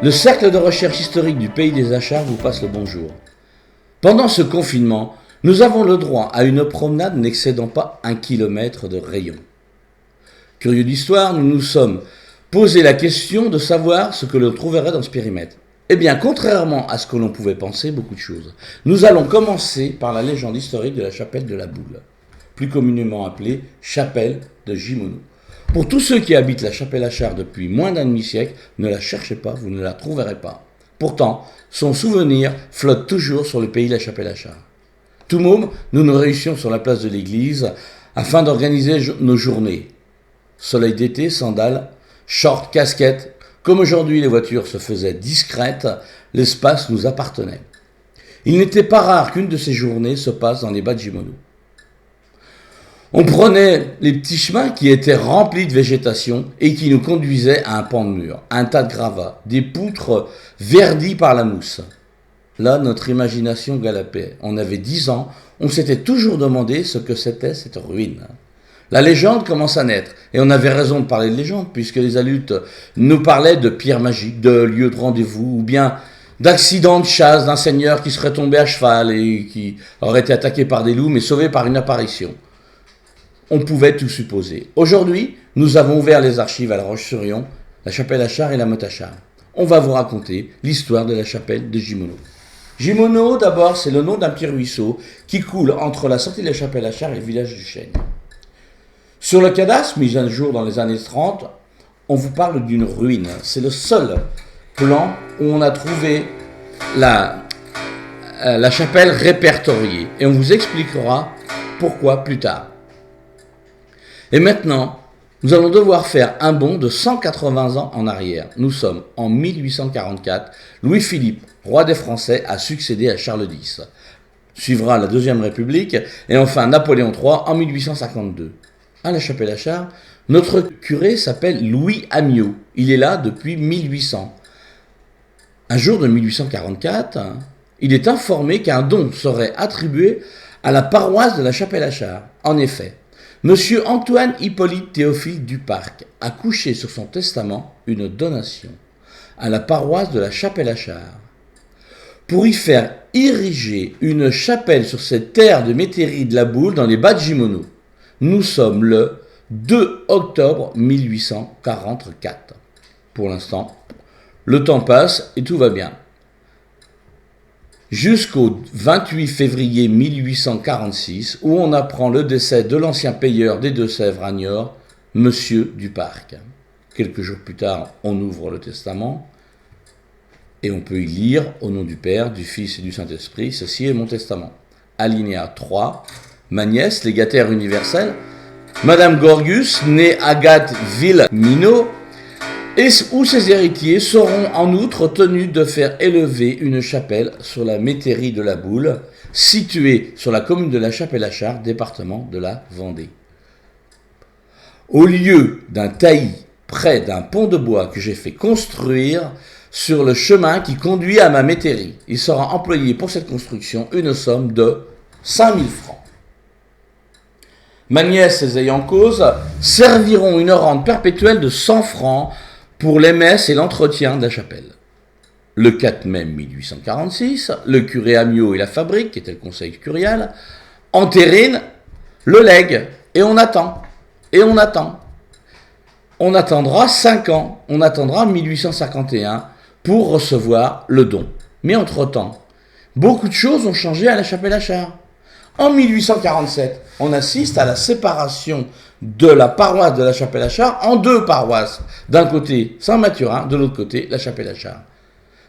Le cercle de recherche historique du Pays des Achards vous passe le bonjour. Pendant ce confinement, nous avons le droit à une promenade n'excédant pas 1 kilomètre de rayon. Curieux d'histoire, nous nous sommes posé la question de savoir ce que l'on trouverait dans ce périmètre. Eh bien, contrairement à ce que l'on pouvait penser, beaucoup de choses. Nous allons commencer par la légende historique de la chapelle de la Boule, plus communément appelée chapelle de Gimono. Pour tous ceux qui habitent la chapelle Achard depuis moins d'un demi-siècle, ne la cherchez pas, vous ne la trouverez pas. Pourtant, son souvenir flotte toujours sur le pays de la chapelle Achard. Tout môme, nous nous réussions sur la place de l'église afin d'organiser nos journées. Soleil d'été, sandales, short, casquette. Comme aujourd'hui les voitures se faisaient discrètes, l'espace nous appartenait. Il n'était pas rare qu'une de ces journées se passe dans les bas de Gimono. On prenait les petits chemins qui étaient remplis de végétation et qui nous conduisaient à un pan de mur, un tas de gravats, des poutres verdies par la mousse. Là, notre imagination galopait. On avait 10 ans, on s'était toujours demandé ce que c'était cette ruine. La légende commence à naître, et on avait raison de parler de légende, puisque les adultes nous parlaient de pierres magiques, de lieux de rendez-vous, ou bien d'accidents de chasse d'un seigneur qui serait tombé à cheval et qui aurait été attaqué par des loups, mais sauvé par une apparition. On pouvait tout supposer. Aujourd'hui, nous avons ouvert les archives à La Roche-sur-Yon, la chapelle Achard et la motte Achard. On va vous raconter l'histoire de la chapelle de Gimono. Gimono, d'abord, c'est le nom d'un petit ruisseau qui coule entre la sortie de la chapelle Achard et le village du Chêne. Sur le cadastre, mis à jour dans les années 30, on vous parle d'une ruine. C'est le seul plan où on a trouvé la chapelle répertoriée. Et on vous expliquera pourquoi plus tard. Et maintenant, nous allons devoir faire un bond de 180 ans en arrière. Nous sommes en 1844. Louis-Philippe, roi des Français, a succédé à Charles X. Suivra la Deuxième République et enfin Napoléon III en 1852. À la chapelle Achard, notre curé s'appelle Louis Amiot. Il est là depuis 1800. Un jour de 1844, il est informé qu'un don serait attribué à la paroisse de la chapelle Achard. En effet, Monsieur Antoine Hippolyte Théophile Duparc a couché sur son testament une donation à la paroisse de la chapelle Achard pour y faire ériger une chapelle sur cette terre de métairie de la Boule dans les bas de Gimono. Nous sommes le 2 octobre 1844. Pour l'instant, le temps passe et tout va bien. Jusqu'au 28 février 1846, où on apprend le décès de l'ancien payeur des Deux-Sèvres à Niort, Monsieur Duparc. Quelques jours plus tard, on ouvre le testament et on peut y lire, au nom du Père, du Fils et du Saint-Esprit, ceci est mon testament. Alinéa 3, ma nièce, légataire universelle, Madame Gorgus, née Agathe Ville-Minot, où ses héritiers seront en outre tenus de faire élever une chapelle sur la métairie de la Boule, située sur la commune de la Chapelle-Achard, département de la Vendée. Au lieu d'un taillis près d'un pont de bois que j'ai fait construire sur le chemin qui conduit à ma métairie, il sera employé pour cette construction une somme de 5 000 francs. Ma nièce et ses ayants cause serviront une rente perpétuelle de 100 francs pour les messes et l'entretien de la chapelle. Le 4 mai 1846, le curé Amiot et la fabrique, qui était le conseil curial, entérinent le legs, et on attend, et on attend. On attendra 5 ans, on attendra 1851 pour recevoir le don. Mais entre-temps, beaucoup de choses ont changé à la chapelle Achard. En 1847, on assiste à la séparation de la paroisse de la chapelle Achard en 2 paroisses. D'un côté, Saint-Mathurin, de l'autre côté, la chapelle Achard.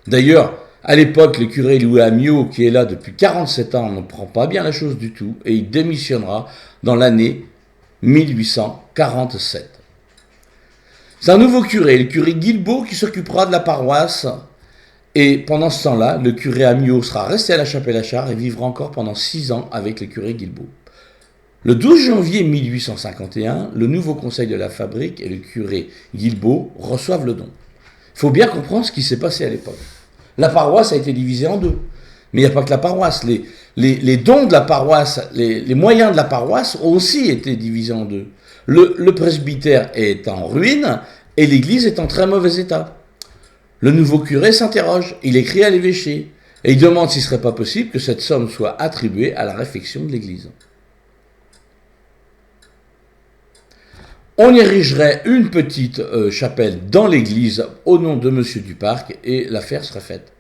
D'ailleurs, à l'époque, le curé Louis Amiot, qui est là depuis 47 ans, ne prend pas bien la chose du tout et il démissionnera dans l'année 1847. C'est un nouveau curé, le curé Guilbeault, qui s'occupera de la paroisse. Et pendant ce temps-là, le curé Amiot sera resté à la chapelle Achard et vivra encore pendant 6 ans avec le curé Guilbeault. Le 12 janvier 1851, le nouveau conseil de la fabrique et le curé Guilbeault reçoivent le don. Il faut bien comprendre ce qui s'est passé à l'époque. La paroisse a été divisée en 2. Mais il n'y a pas que la paroisse. Les dons de la paroisse, les moyens de la paroisse ont aussi été divisés en 2. Le presbytère est en ruine et l'église est en très mauvais état. Le nouveau curé s'interroge, il écrit à l'évêché et il demande s'il ne serait pas possible que cette somme soit attribuée à la réfection de l'église. On érigerait une petite chapelle dans l'église au nom de Monsieur Duparc et l'affaire serait faite.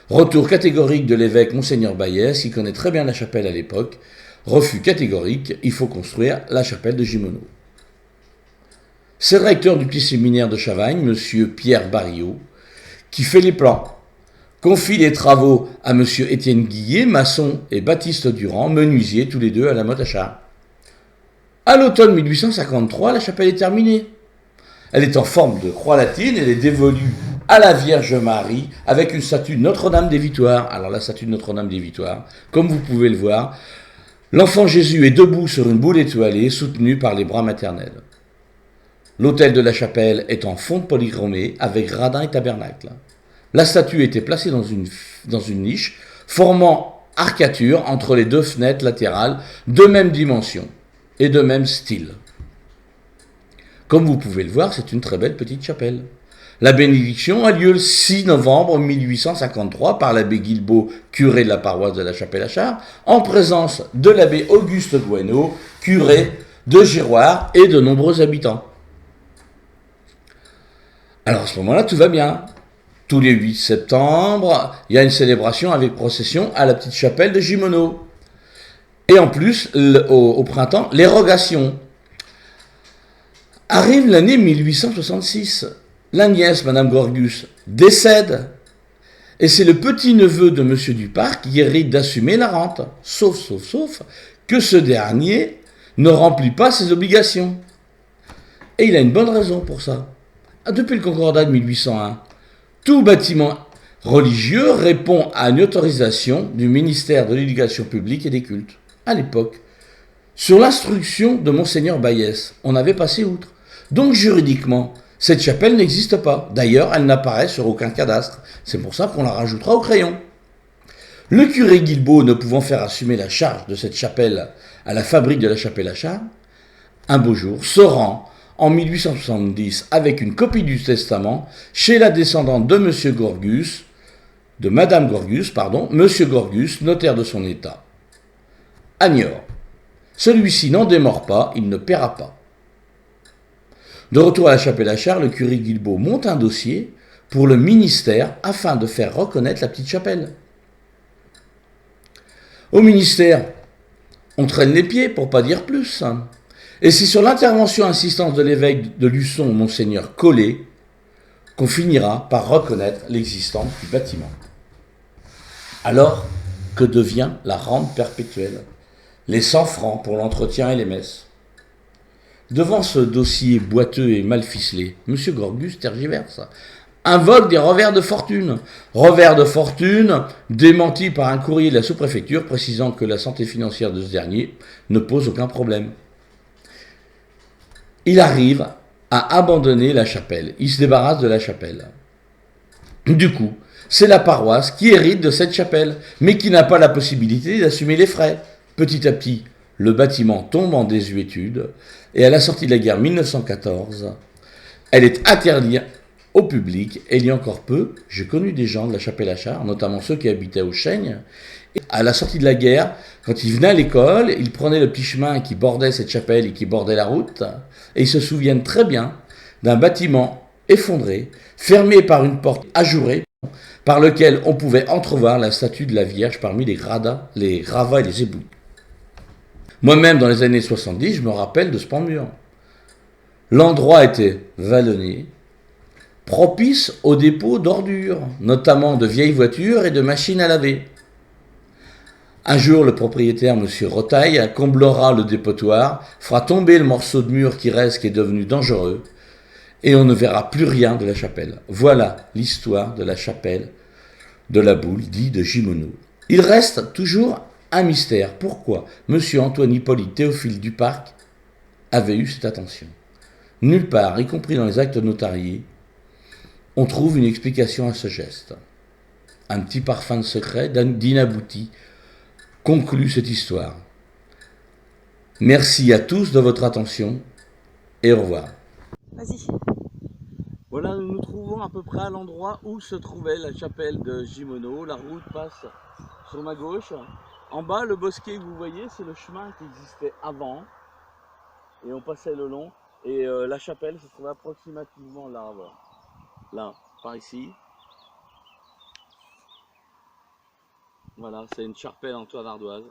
Retour catégorique de l'évêque Monseigneur Baïès, qui connaît très bien la chapelle à l'époque. Refus catégorique, il faut construire la chapelle de Gimono. C'est le recteur du petit séminaire de Chavagne, Monsieur Pierre Barillot, qui fait les plans. Confie les travaux à Monsieur Étienne Guillet, maçon, et Baptiste Durand, menuisier, tous les deux à la Motte à Char. À l'automne 1853, la chapelle est terminée. Elle est en forme de croix latine, elle est dévolue à la Vierge Marie avec une statue de Notre-Dame des Victoires. Alors la statue de Notre-Dame des Victoires, comme vous pouvez le voir, l'enfant Jésus est debout sur une boule étoilée, soutenu par les bras maternels. L'autel de la chapelle est en fonte polychromée avec gradin et tabernacle. La statue était placée dans une niche, formant arcature entre les deux fenêtres latérales de même dimension et de même style. Comme vous pouvez le voir, c'est une très belle petite chapelle. La bénédiction a lieu le 6 novembre 1853 par l'abbé Guilbault, curé de la paroisse de la Chapelle-à-Char, en présence de l'abbé Auguste Bueno, curé de Giroir et de nombreux habitants. Alors à ce moment-là, tout va bien. Tous les 8 septembre, il y a une célébration avec procession à la petite chapelle de Gimono. Et en plus, au printemps, l'érogation. Arrive l'année 1866. La nièce, Madame Gorgus, décède. Et c'est le petit-neveu de Monsieur Duparc qui hérite d'assumer la rente. Sauf que ce dernier ne remplit pas ses obligations. Et il a une bonne raison pour ça. Depuis le Concordat de 1801, tout bâtiment religieux répond à une autorisation du ministère de l'Éducation publique et des cultes. À l'époque, sur l'instruction de Monseigneur Baïès, on avait passé outre. Donc juridiquement, cette chapelle n'existe pas. D'ailleurs, elle n'apparaît sur aucun cadastre. C'est pour ça qu'on la rajoutera au crayon. Le curé Guilbault, ne pouvant faire assumer la charge de cette chapelle à la fabrique de la Chapelle-à-Char, un beau jour se rend en 1870 avec une copie du testament chez la descendante de Monsieur Gorgus, de Madame Gorgus, Monsieur Gorgus, notaire de son état. À Niort. Celui-ci n'en démord pas, il ne paiera pas. De retour à la Chapelle-à-Char, le curé Guilbault monte un dossier pour le ministère afin de faire reconnaître la petite chapelle. Au ministère, on traîne les pieds pour pas dire plus. Et c'est sur l'intervention insistante de l'évêque de Luçon, Monseigneur Collet, qu'on finira par reconnaître l'existence du bâtiment. Alors, que devient la rente perpétuelle? Les 100 francs pour l'entretien et les messes. Devant ce dossier boiteux et mal ficelé, M. Gorgus tergiverse, invoque des revers de fortune. Revers de fortune démenti par un courrier de la sous-préfecture précisant que la santé financière de ce dernier ne pose aucun problème. Il arrive à abandonner la chapelle. Il se débarrasse de la chapelle. Du coup, c'est la paroisse qui hérite de cette chapelle, mais qui n'a pas la possibilité d'assumer les frais. Petit à petit, le bâtiment tombe en désuétude et à la sortie de la guerre 1914, elle est interdite au public. Et il y a encore peu, j'ai connu des gens de la Chapelle-à-Char, notamment ceux qui habitaient au Chêne. Et à la sortie de la guerre, quand ils venaient à l'école, ils prenaient le petit chemin qui bordait cette chapelle et qui bordait la route, et ils se souviennent très bien d'un bâtiment effondré, fermé par une porte ajourée, par lequel on pouvait entrevoir la statue de la Vierge parmi les gravats et les éboulis. Moi-même, dans les années 70, je me rappelle de ce pan de mur. L'endroit était vallonné, propice au dépôt d'ordures, notamment de vieilles voitures et de machines à laver. Un jour, le propriétaire, M. Rotaille, comblera le dépotoir, fera tomber le morceau de mur qui reste, qui est devenu dangereux, et on ne verra plus rien de la chapelle. Voilà l'histoire de la chapelle de la Boule, dit de Gimono. Il reste toujours un mystère. Pourquoi M. Antoine-Hippolyte Théophile Duparc avait eu cette attention? Nulle part, y compris dans les actes notariés, on trouve une explication à ce geste. Un petit parfum de secret, d'inabouti, conclut cette histoire. Merci à tous de votre attention et au revoir. Vas-y. Voilà, nous nous trouvons à peu près à l'endroit où se trouvait la chapelle de Gimono. La route passe sur ma gauche. En bas, le bosquet que vous voyez, c'est le chemin qui existait avant. Et on passait le long. Et la chapelle se trouvait approximativement là, voilà. Là, par ici. Voilà, c'est une chapelle en toit d'ardoise.